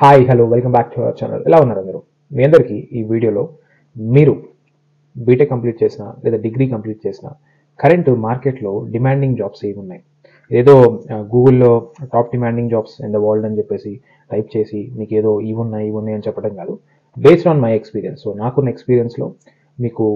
Hi hello welcome back to our channel. ఎలా ఉన్నారు అందరూ? మీ అందరికీ ఈ వీడియోలో మీరు బీటెక్ కంప్లీట్ చేసిన లేదా డిగ్రీ కంప్లీట్ చేసిన కరెంట్ మార్కెట్లో డిమాండింగ్ జాబ్స్ ఏవి ఉన్నాయి, ఏదో గూగుల్లో top demanding jobs in the world అని చెప్పేసి టైప్ చేసి మీకు ఏదో ఇవి ఉన్నాయి అని చెప్పడం కాదు. Based on my experience, so నాకున్న ఎక్స్పీరియన్స్లో మీకు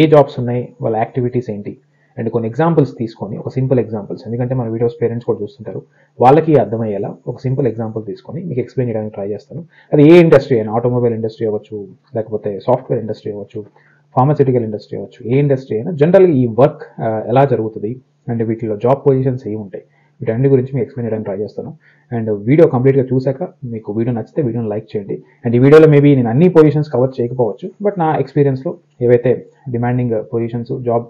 ఏ జాబ్స్ ఉన్నాయి, వాళ్ళ యాక్టివిటీస్ ఏంటి అండ్ కొన్ని ఎగ్జాంపుల్స్ తీసుకొని, ఒక సింపుల్ ఎగ్జాంపుల్స్, ఎందుకంటే మన వీడియోస్ పేరెంట్స్ కూడా చూస్తుంటారు, వాళ్ళకి అర్థమయ్యేలా ఒక సింపుల్ ఎగ్జాంపుల్ తీసుకొని మీకు ఎక్స్ప్లెయిన్ చేయడానికి ట్రై చేస్తాను. అది ఏ ఇండస్ట్రీ అయినా, ఆటోమొబైల్ ఇండస్ట్రీ అవ్వచ్చు, లేకపోతే సాఫ్ట్వేర్ ఇండస్ట్రీ అవ్వచ్చు, ఫార్మస్యూటికల్ ఇండస్ట్రీ అవ్వచ్చు, ఏ ఇండస్ట్రీ అయినా జనరల్గా ఈ వర్క్ ఎలా జరుగుతుంది అండ్ వీటిలో జాబ్ పొజిషన్స్ ఏమి ఉంటాయి, వీటన్ని గురించి మీకు ఎక్స్ప్లెయిన్ చేయడానికి ట్రై చేస్తాను. అండ్ వీడియో కంప్లీట్గా చూసాక మీకు వీడియో నచ్చితే వీడియోని లైక్ చేయండి. అండ్ ఈ వీడియోలో మేబీ నేను అన్ని పొజిషన్స్ కవర్ చేయకపోవచ్చు, బట్ నా ఎక్స్పీరియన్స్లో ఏవైతే డిమాండింగ్ పొజిషన్స్, జాబ్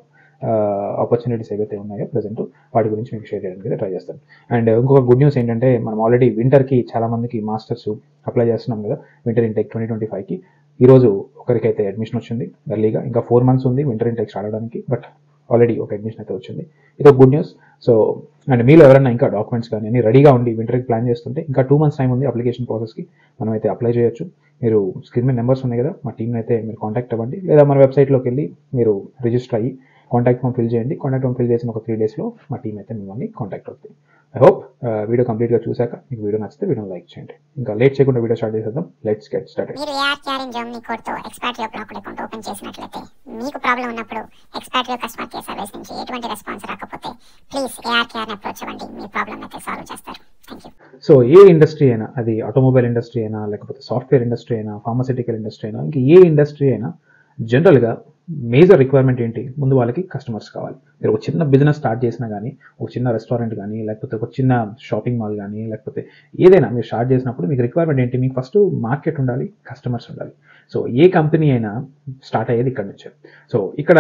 ఆపర్చునిటీస్ ఏవైతే ఉన్నాయో ప్రజెంట్, వాటి గురించి మీకు షేర్ చేయడానికి ట్రై చేస్తాను. అండ్ ఇంకొక గుడ్ న్యూస్ ఏంటంటే, మనం ఆల్రెడీ వింటర్కి చాలామందికి మాస్టర్స్ అప్లై చేస్తున్నాం కదా, వింటర్ ఇంటెక్ 2025కి. ఈరోజు ఒకరికైతే అడ్మిషన్ వచ్చింది ఎర్లీగా. ఇంకా 4 months ఉంది వింటర్ ఇంటెక్ స్టార్ట్ అవడానికి, బట్ ఆల్రెడీ ఒక అడ్మిషన్ అయితే వచ్చింది. ఇది ఒక గుడ్ న్యూస్. సో అండ్ మీలో ఎవరైనా ఇంకా డాక్యుమెంట్స్ కానీ అన్ని రెడీగా ఉండి వింటర్కి ప్లాన్ చేస్తుంటే, ఇంకా 2 months టైం ఉంది అప్లికేషన్ ప్రాసెస్కి, మనం అయితే అప్లై చేయొచ్చు. మీరు స్క్రీన్ మీద నెంబర్స్ ఉన్నాయి కదా, మా టీంని అయితే మీరు కాంటాక్ట్ అవ్వండి, లేదా మన వెబ్సైట్లోకి వెళ్ళి మీరు రిజిస్టర్ అయ్యి కాంటాక్ట్ ఫామ్ ఫిల్ చేయండి. కాంటాక్ట్ ఫామ్ ఫిల్ చేసిన ఒక 3 daysలో మా టీం అయితే మిమ్మల్ని కాంటాక్ట్ అవుతుంది. ఐ హోప్ వీడియో కంప్లీట్గా చూసాక మీకు వీడియో నచ్చితే వీడియోని లైక్ చేయండి. ఇంకా లేట్ చేయకుండా వీడియో స్టార్ట్ చేసేద్దాం. Let's get started. మీరు ARKR ఇన్ జర్మనీ కోడ్ తో ఎక్స్పాట్రియో బ్లాక్ అకౌంట్ ఓపెన్ చేసినట్లయితే, మీకు ప్రాబ్లం ఉన్నప్పుడు ఎక్స్పాట్రియో కస్టమర్ కేర్ సర్వీస్ నుంచి ఎటువంటి రెస్పాన్స్ రాకపోతే ప్లీజ్ ARKR ని అప్రోచ్ అవ్వండి. మీ ప్రాబ్లం అయితే సాల్వ్ చేస్తారు. థాంక్యూ. సో ఏ ఇండస్ట్రీ అయినా, అది ఆటోమొబైల్ ఇండస్ట్రీ అయినా, లేకపోతే సాఫ్ట్వేర్ ఇండస్ట్రీ అయినా, ఫార్మస్యూటికల్ ఇండస్ట్రీ అయినా, ఇంకా ఏ ఇండస్ట్రీ అయినా జనరల్గా మేజర్ రిక్వైర్మెంట్ ఏంటి? ముందు వాళ్ళకి కస్టమర్స్ కావాలి. మీరు ఒక చిన్న బిజినెస్ స్టార్ట్ చేసినా కానీ, ఒక చిన్న రెస్టారెంట్ కానీ, లేకపోతే ఒక చిన్న షాపింగ్ మాల్ కానీ, లేకపోతే ఏదైనా మీరు స్టార్ట్ చేసినప్పుడు మీకు రిక్వైర్మెంట్ ఏంటి? మీకు ఫస్ట్ మార్కెట్ ఉండాలి, కస్టమర్స్ ఉండాలి. సో ఏ కంపెనీ అయినా స్టార్ట్ అయ్యేది ఇక్కడ నుంచే. సో ఇక్కడ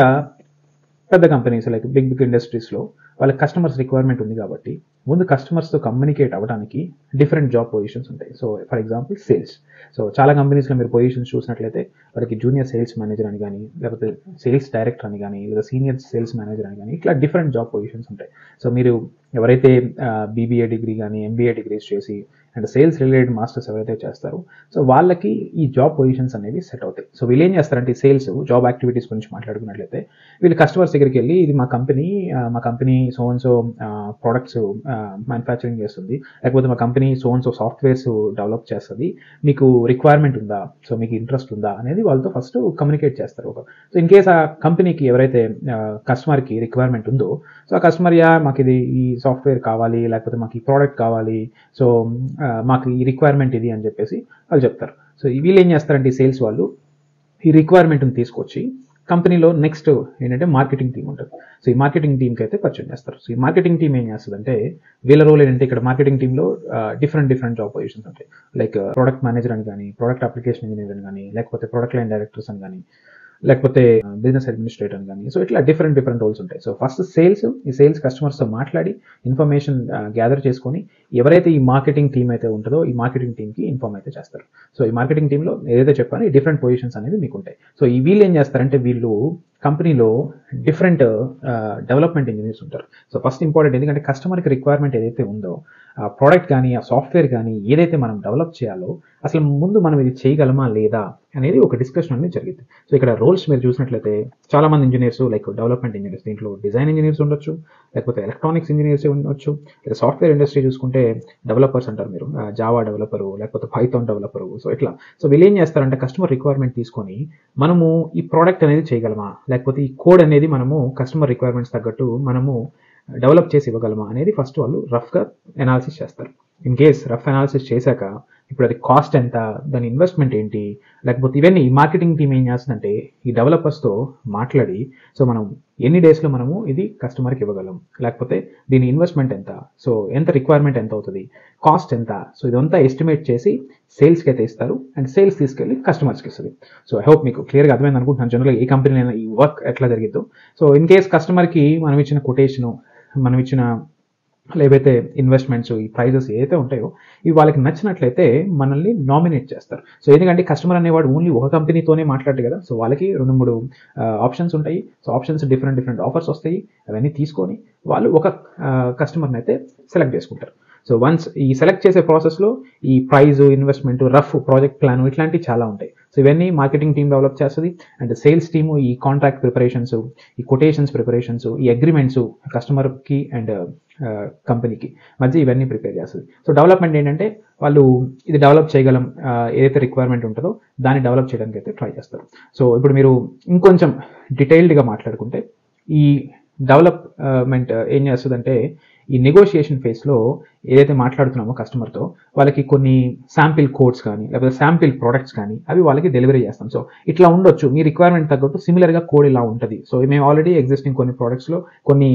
పెద్ద కంపెనీస్ లైక్ బిగ్ ఇండస్ట్రీస్లో వాళ్ళ కస్టమర్స్ రిక్వైర్మెంట్ ఉంది కాబట్టి, ముందు కస్టమర్స్తో కమ్యూనికేట్ అవ్వడానికి డిఫరెంట్ జాబ్ పొజిషన్స్ ఉంటాయి. So for example sales. So చాలా కంపెనీస్లో మీరు పొజిషన్స్ చూసినట్లయితే వాళ్ళకి జూనియర్ సేల్స్ మేనేజర్ అని కానీ, లేకపోతే సేల్స్ డైరెక్టర్ అని కానీ, లేదా సీనియర్ సేల్స్ మేనేజర్ అని కానీ, ఇట్లా డిఫరెంట్ జాబ్ పొజిషన్స్ ఉంటాయి. సో మీరు ఎవరైతే BBA డిగ్రీ కానీ, MBA డిగ్రీస్ చేసి అండ్ సేల్స్ రిలేటెడ్ మాస్టర్స్ ఎవరైతే చేస్తారో, సో వాళ్ళకి ఈ జాబ్ పొజిషన్స్ అనేవి సెట్ అవుతాయి. సో వీళ్ళు ఏం చేస్తారంటే, సేల్స్ జాబ్ యాక్టివిటీస్ గురించి మాట్లాడుకున్నట్లయితే, వీళ్ళు కస్టమర్స్ దగ్గరికి వెళ్ళి, ఇది మా company so and so products manufacturing చేస్తుంది, లేకపోతే మా company so and so softwares develop చేస్తుంది, మీకు రిక్వైర్మెంట్ ఉందా, సో మీకు ఇంట్రెస్ట్ ఉందా అనేది వాళ్ళతో ఫస్ట్ కమ్యూనికేట్ చేస్తారు. సో ఇన్ కేస్ ఆ కంపెనీకి ఎవరైతే కస్టమర్కి రిక్వైర్మెంట్ ఉందో, సో ఆ కస్టమర్ మాకు ఇది ఈ సాఫ్ట్వేర్ కావాలి, లేకపోతే మాకు ఈ ప్రోడక్ట్ కావాలి, సో మాకు ఈ రిక్వైర్మెంట్ ఇది అని చెప్పేసి వాళ్ళు చెప్తారు. సో వీళ్ళు ఏం చేస్తారంటే, ఈ సేల్స్ వాళ్ళు ఈ రిక్వైర్మెంట్ని తీసుకొచ్చి కంపెనీలో నెక్స్ట్ ఏంటంటే మార్కెటింగ్ టీం ఉంటుంది. సో ఈ మార్కెటింగ్ టీంకి అయితే పరిచయం చేస్తారు. సో ఈ మార్కెటింగ్ టీం ఏం చేస్తుందంటే, వీళ్ళ రోల్ ఏంటంటే, ఇక్కడ మార్కెటింగ్ టీంలో డిఫరెంట్ జాబ్ పొజిషన్స్ ఉంటాయి. లైక్ ప్రొడక్ట్ మేనేజర్ అని కానీ, ప్రొడక్ట్ అప్లికేషన్ ఇంజనీర్ అని కానీ, లేకపోతే ప్రొడక్ట్ లైన్ డైరెక్టర్స్ అని కానీ, లేకపోతే బిజినెస్ అడ్మినిస్ట్రేటర్ అని కానీ. సో ఇట్లా డిఫరెంట్ రోల్స్ ఉంటాయి. సో ఫస్ట్ ఈ సేల్స్ కస్టమర్స్తో మాట్లాడి ఇన్ఫర్మేషన్ గ్యాదర్ చేసుకొని, ఎవరైతే ఈ మార్కెటింగ్ టీం అయితే ఉంటుందో, ఈ మార్కెటింగ్ టీంకి ఇన్ఫార్మ్ అయితే చేస్తారు. సో ఈ మార్కెటింగ్ టీంలో ఏదైతే చెప్పానో ఈ డిఫరెంట్ పొజిషన్స్ అనేవి మీకు ఉంటాయి. సో ఈ వీళ్ళు ఏం చేస్తారంటే, వీళ్ళు కంపెనీలో డిఫరెంట్ డెవలప్మెంట్ ఇంజనీర్స్ ఉంటారు. సో ఫస్ట్ ఇంపార్టెంట్, ఎందుకంటే కస్టమర్కి రిక్వైర్మెంట్ ఏదైతే ఉందో, ఆ ప్రోడక్ట్ కానీ, ఆ సాఫ్ట్వేర్ కానీ ఏదైతే మనం డెవలప్ చేయాలో, అసలు ముందు మనం ఇది చేయగలమా లేదా అనేది ఒక డిస్కషన్ అనేది జరిగింది. సో ఇక్కడ రోల్స్ మీరు చూసినట్లయితే, చాలా మంది ఇంజనీర్స్ లైక్ డెవలప్మెంట్ ఇంజనీర్స్, దీంట్లో డిజైన్ ఇంజనీర్స్ ఉండొచ్చు, లేకపోతే ఎలక్ట్రానిక్స్ ఇంజనీర్స్ ఉండొచ్చు, లేదా సాఫ్ట్వేర్ ఇండస్ట్రీ చూసుకుంటే డెవలపర్స్ అంటారు మీరు, జావా డెవలపరు, లేకపోతే పైథాన్ డెవలపరు. సో ఇట్లా. సో వీళ్ళు ఏం చేస్తారంటే, కస్టమర్ రిక్వైర్మెంట్ తీసుకొని మనము ఈ ప్రోడక్ట్ అనేది చేయగలమా, లేకపోతే ఈ కోడ్ అనేది మనము కస్టమర్ రిక్వైర్మెంట్స్ తగ్గట్టు మనము డెవలప్ చేసి ఇవ్వగలమా అనేది ఫస్ట్ వాళ్ళు రఫ్గా అనాలిసిస్ చేస్తారు. ఇన్ కేస్ రఫ్ అనాలిసిస్ చేశాక, ఇప్పుడు అది కాస్ట్ ఎంత, దాని ఇన్వెస్ట్మెంట్ ఏంటి, లేకపోతే ఇవన్నీ ఈ మార్కెటింగ్ టీం ఏం చేస్తుందంటే, ఈ డెవలపర్స్తో మాట్లాడి, సో మనం ఎన్ని డేస్లో మనము ఇది కస్టమర్కి ఇవ్వగలం, లేకపోతే దీని ఇన్వెస్ట్మెంట్ ఎంత, సో ఎంత రిక్వైర్మెంట్ ఎంత అవుతుంది, కాస్ట్ ఎంత, సో ఇదంతా ఎస్టిమేట్ చేసి సేల్స్కి అయితే ఇస్తారు. అండ్ సేల్స్ తీసుకెళ్ళి కస్టమర్స్కి ఇస్తుంది. సో ఐ హోప్ మీకు క్లియర్గా అర్థమైంది అనుకుంటున్నాను, జనరల్గా ఏ కంపెనీలో ఈ వర్క్ ఎట్లా జరిగిద్దో. సో ఇన్ కేస్ కస్టమర్కి మనం ఇచ్చిన కొటేషను, మనం ఇచ్చిన లేవైతే ఇన్వెస్ట్మెంట్స్, ఈ ప్రైజెస్ ఏవైతే ఉంటాయో ఇవి వాళ్ళకి నచ్చినట్లయితే మనల్ని నామినేట్ చేస్తారు. సో ఎందుకంటే కస్టమర్ అనేవాడు ఓన్లీ ఒక కంపెనీతోనే మాట్లాడు కదా, సో వాళ్ళకి 2-3 ఆప్షన్స్ ఉంటాయి. సో ఆప్షన్స్ డిఫరెంట్ ఆఫర్స్ వస్తాయి. అవన్నీ తీసుకొని వాళ్ళు ఒక కస్టమర్ని అయితే సెలెక్ట్ చేసుకుంటారు. సో వన్స్ ఈ సెలెక్ట్ చేసే ప్రాసెస్లో ఈ price, investment, rough project plan ఇట్లాంటివి చాలా ఉంటాయి. సో ఇవన్నీ మార్కెటింగ్ టీమ్ డెవలప్ చేస్తుంది. అండ్ సేల్స్ టీము ఈ కాంట్రాక్ట్ ప్రిపరేషన్స్, ఈ కొటేషన్స్ ప్రిపరేషన్స్, ఈ అగ్రిమెంట్స్ కస్టమర్కి అండ్ కంపెనీకి మధ్య ఇవన్నీ ప్రిపేర్ చేస్తుంది. సో డెవలప్మెంట్ ఏంటంటే వాళ్ళు ఇది డెవలప్ చేయగలం, ఏదైతే రిక్వైర్మెంట్ ఉంటుందో దాన్ని డెవలప్ చేయడానికి అయితే ట్రై చేస్తారు. సో ఇప్పుడు మీరు ఇంకొంచెం డీటెయిల్డ్గా మాట్లాడుకుంటే ఈ డెవలప్మెంట్ ఏం చేస్తుందంటే ఈ నెగోషియేషన్ ఫేజ్లో ఏదైతే మాట్లాడుతున్నామో కస్టమర్తో వాళ్ళకి కొన్ని శాంపిల్ కోడ్స్ కానీ లేకపోతే శాంపిల్ ప్రోడక్ట్స్ కానీ అవి వాళ్ళకి డెలివరీ చేస్తాం. సో ఇట్లా ఉండొచ్చు, మీ రిక్వైర్మెంట్ తగ్గట్టు సిమిలర్గా కోడ్ ఇలా ఉంటుంది. సో మేము ఆల్రెడీ ఎగ్జిస్టింగ్ కొన్ని ప్రోడక్ట్స్లో, కొన్ని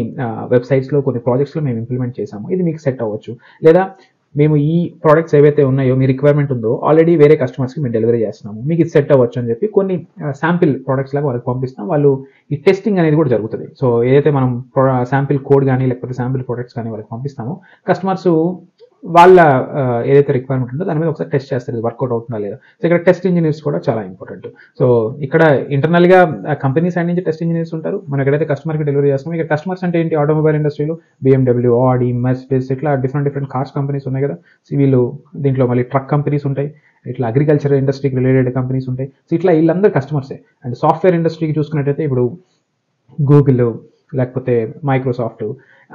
వెబ్సైట్స్లో, కొన్ని ప్రాజెక్ట్స్లో మేము ఇంప్లిమెంట్ చేసాము, ఇది మీకు సెట్ అవ్వచ్చు. లేదా మేము ఈ ప్రోడక్ట్స్ ఏవైతే ఉన్నాయో మీ రిక్వైర్మెంట్ ఉందో ఆల్రెడీ వేరే కస్టమర్స్కి మేము డెలివరీ చేస్తున్నాము, మీకు ఇది సెట్ అవ్వచ్చు అని చెప్పి కొన్ని శాంపిల్ ప్రోడక్ట్స్ లాగా వాళ్ళకి పంపిస్తాం. వాళ్ళు ఈ టెస్టింగ్ అనేది కూడా జరుగుతుంది. సో ఏదైతే మనం శాంపిల్ కోడ్ కానీ లేకపోతే శాంపిల్ ప్రోడక్ట్స్ కానీ వాళ్ళకి పంపిస్తామో కస్టమర్స్ వాళ్ళ ఏదైతే రిక్వైర్మెంట్ ఉందో దాని మీద ఒకసారి టెస్ట్ చేస్తారు, ఇది వర్కౌట్ అవుతుందా లేదా. సో ఇక్కడ టెస్ట్ ఇంజనీర్స్ కూడా చాలా ఇంపార్టెంట్. సో ఇక్కడ ఇంటర్నల్గా కంపెనీ సైడ్ నుంచి టెస్ట్ ఇంజనీర్స్ ఉంటారు. మనం ఎక్కడైతే కస్టమర్కి డెలివరీ చేస్తామో, ఇక్కడ కస్టమర్స్ అంటే ఏంటి, ఆటోమొబైల్ ఇండస్ట్రీలో BMW, ఆడి, మెర్సిడెస్ ఇట్లా డిఫరెంట్ కార్స్ కంపెనీస్ ఉన్నాయి కదా. సో వీళ్ళు దీంట్లో మళ్ళీ ట్రక్ కంపెనీస్ ఉంటాయి, ఇట్లా అగ్రికల్చర్ ఇండస్ట్రీకి రిలేటెడ్ కంపెనీస్ ఉంటాయి. సో ఇట్లా వీళ్ళందరూ కస్టమర్సే. అండ్ సాఫ్ట్వేర్ ఇండస్ట్రీకి చూసుకున్నట్టయితే ఇప్పుడు గూగుల్, లేకపోతే మైక్రోసాఫ్ట్,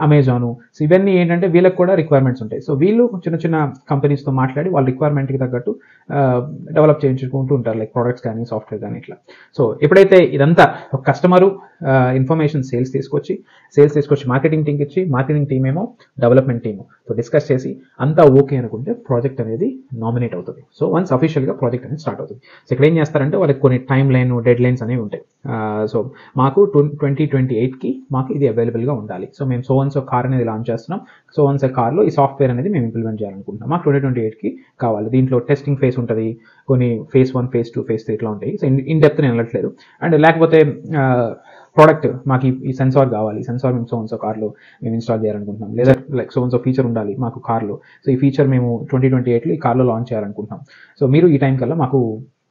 అమెజాను, సో ఇవన్నీ ఏంటంటే వీళ్ళకి కూడా రిక్వైర్మెంట్స్ ఉంటాయి. సో వీళ్ళు చిన్న కంపెనీస్తో మాట్లాడి వాళ్ళ రిక్వైర్మెంట్కి తగ్గట్టు డెవలప్ చేయించుకుంటూ ఉంటారు, లైక్ ప్రోడక్ట్స్ కానీ సాఫ్ట్వేర్ కానీ ఇట్లా. సో ఎప్పుడైతే ఇదంతా ఒక కస్టమరు ఇన్ఫర్మేషన్ సేల్స్ తీసుకొచ్చి మార్కెటింగ్ టీమ్కి ఇచ్చి, మార్కెటింగ్ టీమ్ ఏమో డెవలప్మెంట్ టీము సో డిస్కస్ చేసి అంతా ఓకే అనుకుంటే ప్రాజెక్ట్ అనేది నామినేట్ అవుతుంది. సో వన్స్ అఫీషియల్గా ప్రాజెక్ట్ అనేది స్టార్ట్ అవుతుంది. సో ఇక్కడ ఏం చేస్తారంటే వాళ్ళకి కొన్ని టైం లైన్, డెడ్ లైన్స్ అనేవి ఉంటాయి. సో మాకు 2028కి మాకు ఇది అవైలబుల్గా ఉండాలి. సో మేము సో కార్ అనేది లాంచ్ చేస్తున్నాం. సో కార్లో ఈ సాఫ్ట్వేర్ అనేది మేము ఇంప్లిమెంట్ చేయాలనుకుంటున్నాం, మాకు 2028కి కావాలి. దీంట్లో టెస్టింగ్ ఫేస్ ఉంటుంది, కొన్ని phase 1, phase 2, phase 3 ఇట్లా ఉంటాయి. సో ఇన్ డెప్త్ నేను వెళ్ళట్లేదు. అండ్ లేకపోతే ప్రోడక్ట్ మాకు ఈ సెన్సార్ కావాలి, ఈ సెన్సార్ మేము సో కార్లో మేము ఇన్స్టాల్ చేయాలనుకుంటున్నాం, లేదా లైక్ సో ఫీచర్ ఉండాలి మాకు కార్లో. సో ఈ ఫీచర్ మేము 2028లో ఈ కార్లో లాంచ్ చేయాలనుకుంటున్నాం. సో మీరు ఈ టైం కల్లా మాకు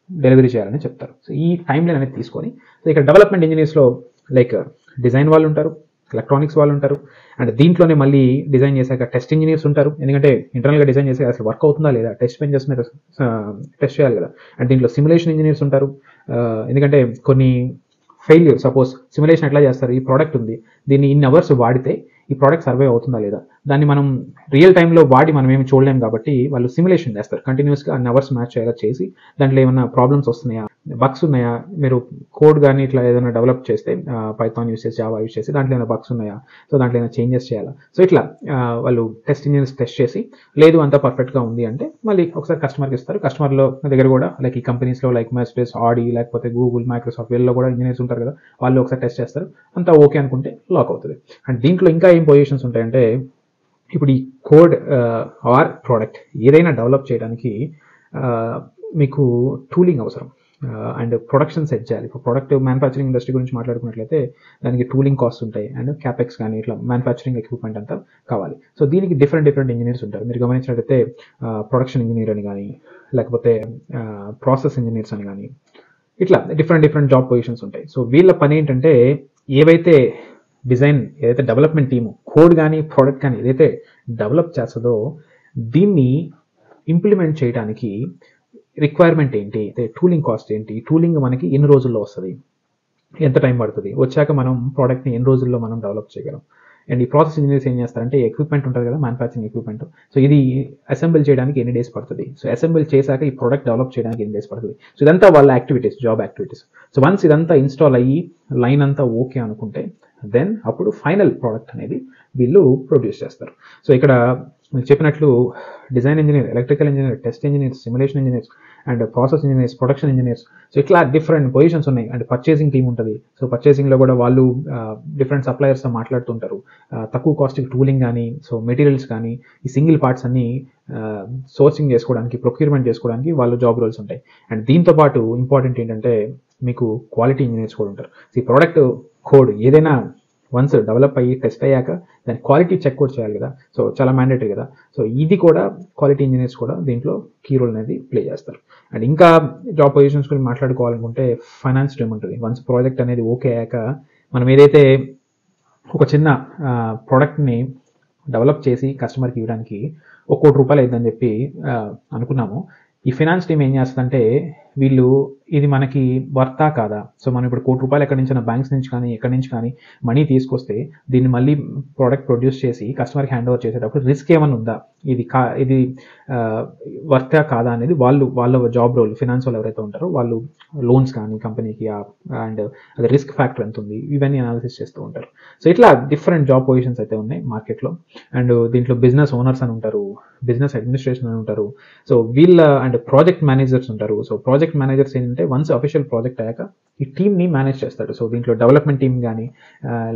డెలివరీ చేయాలని చెప్తారు. సో ఈ టైం లైన్ అనేది తీసుకొని, సో ఇక్కడ డెవలప్మెంట్ ఇంజనీర్స్లో లైక్ డిజైన్ వాళ్ళు ఉంటారు, ఎలక్ట్రానిక్స్ వాళ్ళు ఉంటారు, అండ్ దీంట్లోనే మళ్ళీ డిజైన్ చేశాక టెస్ట్ ఇంజనీర్స్ ఉంటారు. ఎందుకంటే ఇంటర్నల్గా డిజైన్ చేసి అసలు వర్క్ అవుతుందా లేదా టెస్ట్ బెంచెస్ మీద టెస్ట్ చేయాలి కదా. అండ్ దీంట్లో సిమ్యులేషన్ ఇంజనీర్స్ ఉంటారు. ఎందుకంటే కొన్ని ఫెయిల్యూర్, సపోజ్ సిమ్యులేషన్ ఎట్లా చేస్తారు, ఈ ప్రోడక్ట్ ఉంది, దీన్ని ఇన్ని అవర్స్ వాడితే ఈ ప్రోడక్ట్ సర్వైవ్ అవుతుందా లేదా, దాన్ని మనం రియల్ టైంలో వాడి మనం ఏమి చూడలేం కాబట్టి వాళ్ళు సిమ్యులేషన్ చేస్తారు. కంటిన్యూస్గా అన్ని అవర్స్ మ్యాచ్ అయ్యేలా చేసి దాంట్లో ఏమైనా ప్రాబ్లమ్స్ వస్తున్నాయా, బగ్స్ ఉన్నాయా, మీరు కోడ్ కానీ ఇట్లా ఏదైనా డెవలప్ చేస్తే పైథాన్ యూస్ చేసి, జావా యూస్ చేసి దాంట్లో ఏమైనా బగ్స్ ఉన్నాయా, సో దాంట్లో ఏమైనా చేంజెస్ చేయాలా. సో ఇట్లా వాళ్ళు టెస్ట్ ఇంజనీర్స్ టెస్ట్ చేసి లేదు అంతా పర్ఫెక్ట్గా ఉంది అంటే మళ్ళీ ఒకసారి కస్టమర్కి ఇస్తారు. కస్టమర్లో దగ్గర కూడా లైక్ ఈ కంపెనీస్లో లైక్ మెర్సిడెస్, ఆడి, లేకపోతే గూగుల్, మైక్రోసాఫ్ట్ వీళ్ళలో కూడా ఇంజనీర్స్ ఉంటారు కదా, వాళ్ళు ఒకసారి టెస్ట్ చేస్తారు, అంతా ఓకే అనుకుంటే లాక్ అవుతుంది. అండ్ దీంట్లో ఇంకా ఏం పొజిషన్స్ ఉంటాయంటే, ఇప్పుడు ఈ కోడ్ ఆర్ ప్రోడక్ట్ ఏదైనా డెవలప్ చేయడానికి మీకు టూలింగ్ అవసరం అండ్ ప్రొడక్షన్ సెట్ చేయాలి. ఇప్పుడు ప్రొడక్ట్ మ్యానుఫ్యాక్చరింగ్ ఇండస్ట్రీ గురించి మాట్లాడుకున్నట్లయితే దానికి టూలింగ్ కాస్ట్ ఉంటాయి అండ్ క్యాపెక్స్ కానీ ఇట్లా మ్యానుఫ్యాక్చరింగ్ ఎక్విప్మెంట్ అంతా కావాలి. సో దీనికి డిఫరెంట్ ఇంజనీర్స్ ఉంటారు. మీరు గమనించినట్లయితే ప్రొడక్షన్ ఇంజనీర్ అని కానీ, లేకపోతే ప్రాసెస్ ఇంజనీర్స్ అని కానీ, ఇట్లా డిఫరెంట్ జాబ్ పొజిషన్స్ ఉంటాయి. సో వీళ్ళ పని ఏంటంటే ఏవైతే డిజైన్, ఏదైతే డెవలప్మెంట్ టీము కోడ్ కానీ ప్రోడక్ట్ కానీ ఏదైతే డెవలప్ చేస్తుందో దీన్ని ఇంప్లిమెంట్ చేయడానికి రిక్వైర్మెంట్ ఏంటి, టూలింగ్ కాస్ట్ ఏంటి, టూలింగ్ మనకి ఎన్ని రోజుల్లో వస్తుంది, ఎంత టైం పడుతుంది, వచ్చాక మనం ప్రోడక్ట్ని ఎన్ని రోజుల్లో మనం డెవలప్ చేయగలం. అండ్ ఈ ప్రాసెస్ ఇంజనీర్స్ ఏం చేస్తారంటే ఎక్విప్మెంట్ ఉంటుంది కదా, మ్యానుఫ్యాక్చరింగ్ ఎక్విప్మెంట్, సో ఇది అసెంబుల్ చేయడానికి ఎన్ని డేస్ పడుతుంది, సో అసెంబుల్ చేశాక ఈ ప్రోడక్ట్ డెవలప్ చేయడానికి ఎన్ని డేస్ పడుతుంది. సో ఇదంతా వాళ్ళ activities, job activities. So once ఇదంతా ఇన్స్టాల్ అయ్యి లైన్ అంతా ఓకే అనుకుంటే దెన్ అప్పుడు ఫైనల్ ప్రోడక్ట్ అనేది వీళ్ళు ప్రొడ్యూస్ చేస్తారు. సో ఇక్కడ మీకు చెప్పినట్లు design engineer, electrical engineer, test engineers, simulation engineers and process engineers, production engineers, so ఇట్లా డిఫరెంట్ పొజిషన్స్ ఉన్నాయి. అండ్ పర్చేసింగ్ టీమ్ ఉంటుంది. సో పర్చేసింగ్లో కూడా వాళ్ళు డిఫరెంట్ సప్లయర్స్తో మాట్లాడుతుంటారు. తక్కువ కాస్ట్కి టూలింగ్ కానీ, సో మెటీరియల్స్ కానీ, ఈ సింగిల్ పార్ట్స్ అన్ని సోర్సింగ్ చేసుకోవడానికి, ప్రొక్యూర్మెంట్ చేసుకోవడానికి వాళ్ళు జాబ్ రోల్స్ ఉంటాయి. అండ్ దీంతో పాటు ఇంపార్టెంట్ ఏంటంటే మీకు క్వాలిటీ ఇంజనీర్స్ కూడా ఉంటారు. ఈ ప్రోడక్ట్ కోడ్ ఏదైనా వన్స్ డెవలప్ అయ్యి టెస్ట్ అయ్యాక దాని క్వాలిటీ చెక్ కూడా చేయాలి కదా. సో చాలా మ్యాండేటరీ కదా. సో ఇది కూడా క్వాలిటీ ఇంజనీర్స్ కూడా దీంట్లో కీ రోల్ అనేది ప్లే చేస్తారు. అండ్ ఇంకా జాబ్ పొజిషన్స్ గురించి మాట్లాడుకోవాలనుకుంటే ఫైనాన్స్ టీమ్ ఉంటుంది. వన్స్ ప్రాజెక్ట్ అనేది ఓకే అయ్యాక మనం ఏదైతే ఒక చిన్న ప్రోడక్ట్ని డెవలప్ చేసి కస్టమర్కి ఇవ్వడానికి ₹1,00,00,000 అయిందని చెప్పి అనుకున్నాము. ఈ ఫైనాన్స్ టీమ్ ఏం చేస్తుందంటే వీళ్ళు ఇది మనకి వర్తా కాదా, సో మనం ఇప్పుడు ₹1,00,00,000 ఎక్కడి నుంచి బ్యాంక్స్ నుంచి కానీ ఎక్కడి నుంచి కానీ మనీ తీసుకొస్తే దీన్ని మళ్ళీ ప్రోడక్ట్ ప్రొడ్యూస్ చేసి కస్టమర్కి హ్యాండ్ ఓవర్ చేసేటప్పుడు రిస్క్ ఏమైనా ఉందా, ఇది వర్తా కాదా అనేది వాళ్ళ జాబ్ రోల్ ఫైనాన్స్ వాళ్ళు ఎవరైతే ఉంటారో వాళ్ళు లోన్స్ కానీ కంపెనీకి అండ్ అది రిస్క్ ఫ్యాక్టర్ ఎంత ఉంది ఇవన్నీ అనాలిసిస్ చేస్తూ ఉంటారు. సో ఇట్లా డిఫరెంట్ జాబ్ పొజిషన్స్ అయితే ఉన్నాయి మార్కెట్లో. అండ్ దీంట్లో బిజినెస్ ఓనర్స్ అని ఉంటారు, బిజినెస్ అడ్మినిస్ట్రేషన్ అని ఉంటారు, సో వీళ్ళ అండ్ ప్రాజెక్ట్ మేనేజర్స్ ఉంటారు. సో ప్రాజెక్ట్ మేనేజర్స్ ఏంటంటే వన్స్ అఫీషియల్ ప్రాజెక్ట్ అయ్యాక ఈ టీమ్ని మేనేజ్ చేస్తాడు. సో దీంట్లో డెవలప్మెంట్ టీమ్ కానీ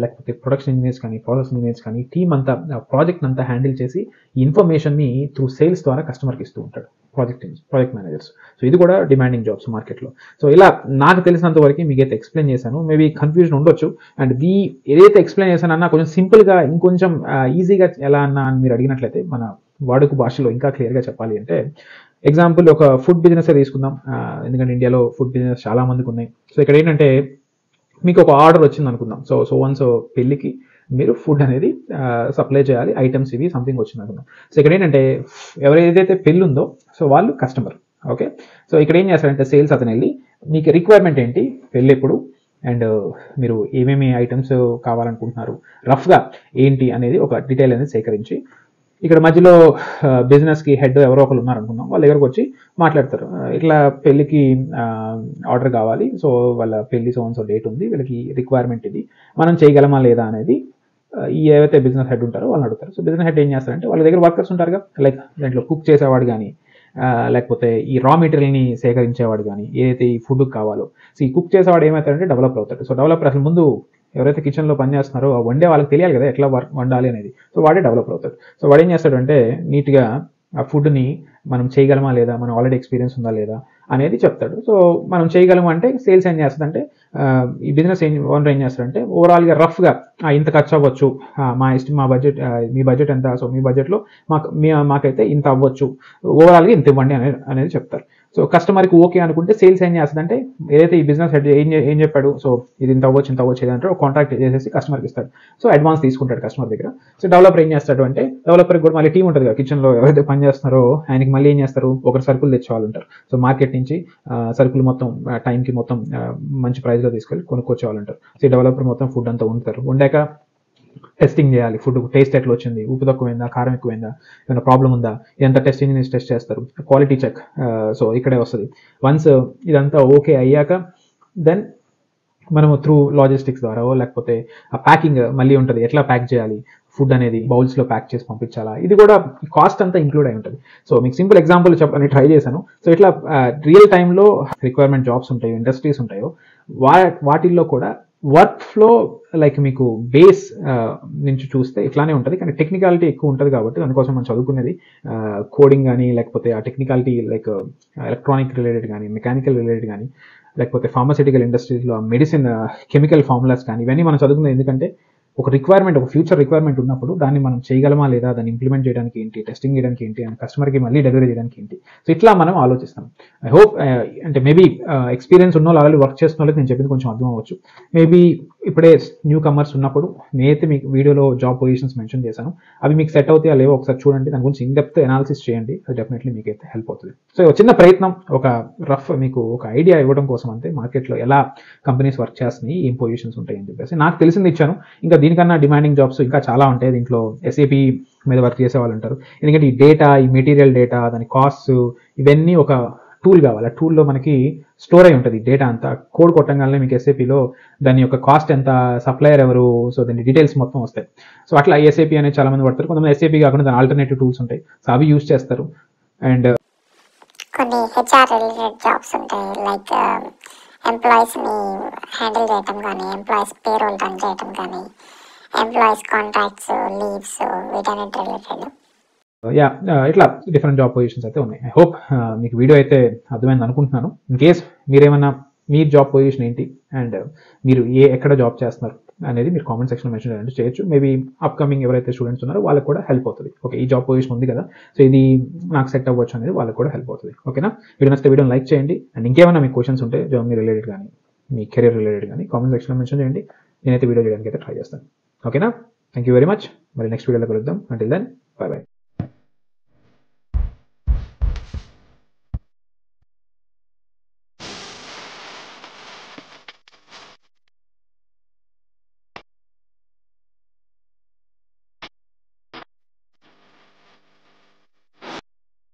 లేకపోతే ప్రొడక్షన్ ఇంజనీర్స్ కానీ ప్రాసెస్ ఇంజనీర్స్ కానీ టీమ్ అంతా ప్రాజెక్ట్ అంతా హ్యాండిల్ చేసి ఈ ఇన్ఫర్మేషన్ని త్రూ సేల్స్ ద్వారా కస్టమర్కి ఇస్తూ ఉంటాడు ప్రాజెక్ట్ మేనేజర్స్. సో ఇది కూడా డిమాండింగ్ జాబ్స్ మార్కెట్లో. సో ఇలా నాకు తెలిసినంత వరకు మీకైతే ఎక్స్ప్లెయిన్ చేశాను. మేబీ కన్ఫ్యూజన్ ఉండొచ్చు. అండ్ ఏదైతే ఎక్స్ప్లెయిన్ చేశాను అన్న కొంచెం సింపుల్గా ఇంకొంచెం ఈజీగా ఎలా అన్నా అని మీరు అడిగినట్లయితే మన వాడుక భాషలో ఇంకా క్లియర్గా చెప్పాలి అంటే ఎగ్జాంపుల్ ఒక ఫుడ్ బిజినెస్ తీసుకుందాం. ఎందుకంటే ఇండియాలో ఫుడ్ బిజినెస్ చాలా మందికి ఉన్నాయి. సో ఇక్కడ ఏంటంటే మీకు ఒక ఆర్డర్ వచ్చింది అనుకుందాం. సో పెళ్ళికి మీరు ఫుడ్ అనేది సప్లై చేయాలి, ఐటమ్స్ ఇవి సంథింగ్ వచ్చింది అనుకుందాం. సో ఇక్కడ ఏంటంటే ఎవరైతే పెళ్ళి ఉందో సో వాళ్ళు కస్టమర్. ఓకే, సో ఇక్కడ ఏం చేస్తారంటే సేల్స్ అతను వెళ్ళి మీకు రిక్వైర్మెంట్ ఏంటి, పెళ్ళి ఎప్పుడు, అండ్ మీరు ఏమేమి ఐటమ్స్ కావాలనుకుంటున్నారు, రఫ్గా ఏంటి అనేది ఒక డీటెయిల్ అనేది సేకరించి ఇక్కడ మధ్యలో బిజినెస్కి హెడ్ ఎవరో ఒకరు ఉన్నారనుకుందాం, వాళ్ళ దగ్గరకు వచ్చి మాట్లాడతారు. ఇట్లా పెళ్ళికి ఆర్డర్ కావాలి, సో వాళ్ళ పెళ్ళి సో డేట్ ఉంది, వీళ్ళకి రిక్వైర్మెంట్ ఇది, మనం చేయగలమా లేదా అనేది ఈ ఏవైతే బిజినెస్ హెడ్ ఉంటారో వాళ్ళని అడుగుతారు. సో బిజినెస్ హెడ్ ఏం చేస్తారంటే వాళ్ళ దగ్గర వర్కర్స్ ఉంటారుగా, లైక్ దాంట్లో కుక్ చేసేవాడు కానీ లేకపోతే ఈ రా మెటీరియల్ని సేకరించేవాడు కానీ ఏదైతే ఈ ఫుడ్ కావాలో, సో ఈ కుక్ చేసేవాడు ఏమవుతాడంటే డెవలపర్ అవుతాడు. సో డెవలపర్ అసలు ముందు ఎవరైతే కిచెన్లో పనిచేస్తున్నారో వండే వాళ్ళకి తెలియాలి కదా ఎట్లా వండాలి అనేది. సో వాడే డెవలపర్ అవుతాడు. సో వాడు ఏం చేస్తాడు అంటే నీట్గా ఆ ఫుడ్ని మనం చేయగలమా లేదా, మనం ఆల్రెడీ ఎక్స్పీరియన్స్ ఉందా లేదా అనేది చెప్తాడు. సో మనం చేయగలము అంటే సేల్స్ ఏం చేస్తుందంటే ఈ బిజినెస్ ఓనర్ ఏం చేస్తాడంటే ఓవరాల్గా రఫ్గా ఇంత ఖర్చు అవ్వచ్చు, మా బడ్జెట్ మీ బడ్జెట్ ఎంత, సో మీ బడ్జెట్లో మాకైతే ఇంత అవ్వచ్చు, ఓవరాల్గా ఇంత ఇవ్వండి అనేది చెప్తారు. సో కస్టమర్కి ఓకే అనుకుంటే సేల్స్ ఏం చేస్తుందంటే ఏదైతే ఈ బిజినెస్ హెడ్ ఏం చెప్పాడు, సో ఇది ఇంత అవ్వచ్చు ఏదంటే ఒక కాంట్రాక్ట్ చేసేసి కస్టమర్కి ఇస్తాడు. సో అడ్వాన్స్ తీసుకుంటాడు కస్టమర్ దగ్గర. సో డెవలపర్ ఏం చేస్తాడు అంటే డెవలపర్కి కూడా మళ్ళీ టీం ఉంటుంది కదా కిచెన్లో, ఎవరైతే పని చేస్తున్నారో ఆయనకి మళ్ళీ ఏం చేస్తారు, ఒకరు సరుకులు తెచ్చేవాళ్ళు ఉంటారు. సో మార్కెట్ నుంచి సరుకులు మొత్తం టైంకి మొత్తం మంచి ప్రైస్లో తీసుకెళ్ళి కొనుక్కొచ్చేవాళ్ళు ఉంటారు. సో ఈ డెవలపర్ మొత్తం ఫుడ్ అంతా వండుతారు. వండాక టెస్టింగ్ చేయాలి, ఫుడ్ టేస్ట్ ఎట్లా వచ్చింది, ఉప్పు తక్కువైందా, కారం ఎక్కువైందా, ఏమైనా ప్రాబ్లం ఉందా, ఇదంతా టెస్టింగ్ టెస్ట్ చేస్తారు. క్వాలిటీ చెక్ సో ఇక్కడే వస్తుంది. వన్స్ ఇదంతా ఓకే అయ్యాక దెన్ మనము త్రూ లాజిస్టిక్స్ ద్వారా లేకపోతే ఆ ప్యాకింగ్ మళ్ళీ ఉంటుంది, ఎట్లా ప్యాక్ చేయాలి ఫుడ్ అనేది, బౌల్స్లో ప్యాక్ చేసి పంపించాలా, ఇది కూడా కాస్ట్ అంతా ఇంక్లూడ్ అయి ఉంటుంది. సో మీకు సింపుల్ ఎగ్జాంపుల్ చెప్పని ట్రై చేశాను. సో ఇట్లా రియల్ టైంలో రిక్వైర్మెంట్ జాబ్స్ ఉంటాయో, ఇండస్ట్రీస్ ఉంటాయో వాటిల్లో కూడా వర్క్ ఫ్లో లైక్ మీకు బేస్ నుంచి చూస్తే ఇట్లానే ఉంటుంది, కానీ టెక్నికాలిటీ ఎక్కువ ఉంటుంది. కాబట్టి దానికోసం మనం చదువుకునేది కోడింగ్ కానీ లేకపోతే ఆ టెక్నికాలిటీ లైక్ ఎలక్ట్రానిక్ రిలేటెడ్ కానీ మెకానికల్ రిలేటెడ్ కానీ లేకపోతే ఫార్మాసిటికల్ ఇండస్ట్రీస్లో మెడిసిన్ కెమికల్ ఫార్ములాస్ కానీ ఇవన్నీ మనం చదువుకునేది. ఎందుకంటే ఒక ఫ్యూచర్ రిక్వైర్మెంట్ ఉన్నప్పుడు దాన్ని మనం చేయగలమా లేదా, దాన్ని ఇంప్లిమెంట్ చేయడానికి ఏంటి, టెస్టింగ్ చేయడానికి ఏంటి, అండ్ కస్టమర్కి మళ్ళీ డెలివరీ చేయడానికి ఏంటి. సో ఇట్లా మనం ఆలోచిస్తాం. ఐ హోప్ అంటే మేబీ ఎక్స్పీరియన్స్ ఉన్న వాళ్ళు ఆల్రెడీ వర్క్ చేస్తున్న వాళ్ళకి నేను చెప్పింది కొంచెం అర్థం అవ్వచ్చు. మేబీ ఇప్పుడే న్యూ కమర్స్ ఉన్నప్పుడు నేనైతే మీకు వీడియోలో జాబ్ పొజిషన్స్ మెన్షన్ చేశాను, అవి మీకు సెట్ అవుతాయా లేవో ఒకసారి చూడండి, దాని గురించి ఇన్ డెప్త్ అనాలిసిస్ చేయండి, అది డెఫినెట్లీ మీకు అయితే హెల్ప్ అవుతుంది. సో చిన్న ప్రయత్నం, ఒక రఫ్ మీకు ఒక ఐడియా ఇవ్వడం కోసం అంతే, మార్కెట్లో ఎలా కంపెనీస్ వర్క్ చేస్తున్నాయి, ఏం పొజిషన్స్ ఉంటాయి అని చెప్పేసి నాకు తెలిసింది ఇచ్చాను. ఇంకా దీనికన్నా డిమాండింగ్ జాబ్స్ ఇంకా చాలా ఉంటాయి. దీంట్లో SAP మీద వర్క్ చేసే వాళ్ళు ఉంటారు. ఎందుకంటే ఈ డేటా, ఈ మెటీరియల్ డేటా, దాని కాస్ట్ ఇవన్నీ ఒక టూల్ కావాలి. ఆ టూల్లో మనకి స్టోర్ అయి ఉంటుంది డేటా అంతా. కోడ్ కొట్టంగానే మీకు SAPలో దాని యొక్క కాస్ట్ ఎంత, సప్లయర్ ఎవరు, సో దాని డీటెయిల్స్ మొత్తం వస్తాయి. సో అట్లా SAP అనేది చాలా మంది పడతారు. కొంతమంది SAP కాకుండా దాని ఆల్టర్నేటివ్ టూల్స్ ఉంటాయి, సో అవి యూజ్ చేస్తారు. అండ్ కొన్ని HR రిలేటెడ్ జాబ్స్ ఉంటాయి, లైక్ ఎంప్లాయీస్ని హ్యాండిల్ చేయటం కానీ, ఎంప్లాయీస్ పేరోల్ రన్ చేయటం కానీ, ఎంప్లాయీస్ కాంట్రాక్ట్స్, లీవ్స్, వీటన్నిటి రిలేటెడ్. ఇట్లా డిఫరెంట్ జాబ్ పొజిషన్స్ అయితే ఉన్నాయి. ఐ హోప్ మీకు వీడియో అయితే అర్థమైంది అనుకుంటున్నాను. ఇన్ కేస్ మీరేమన్నా మీ జాబ్ పొజిషన్ ఏంటి అండ్ మీరు ఎక్కడ జాబ్ చేస్తున్నారు, అనేది మీరు కామెంట్ సెక్షన్లో మెన్షన్ చేయాలంటే చేయొచ్చు. మేబీ అప్కమింగ్ ఎవరైతే స్టూడెంట్స్ ఉన్నారో వాళ్ళకి కూడా హెల్ప్ అవుతుంది. ఓకే, ఈ జాబ్ పొజిషన్ ఉంది కదా, సో ఇది నాకు సెట్ అవ్వచ్చు అనేది వాళ్ళకి కూడా హెల్ప్ అవుతుంది. ఓకేనా, వీడియో నచ్చితే వీడియోని లైక్ చేయండి. అండ్ ఇంకేమైనా మీకు క్వశ్చన్స్ ఉంటే జాబ్ని రిలేటెడ్ కానీ మీ కెరీర్ రిలేటెడ్ కానీ కామెంట్ సెక్షన్లో మెన్షన్ చేయండి. నేనైతే వీడియో చేయడానికి అయితే ట్రై చేస్తాను. ఓకేనా, థ్యాంక్ యూ వెరీ మచ్. మరి నెక్స్ట్ వీడియోలో కలుద్దాం. Until then, bye by.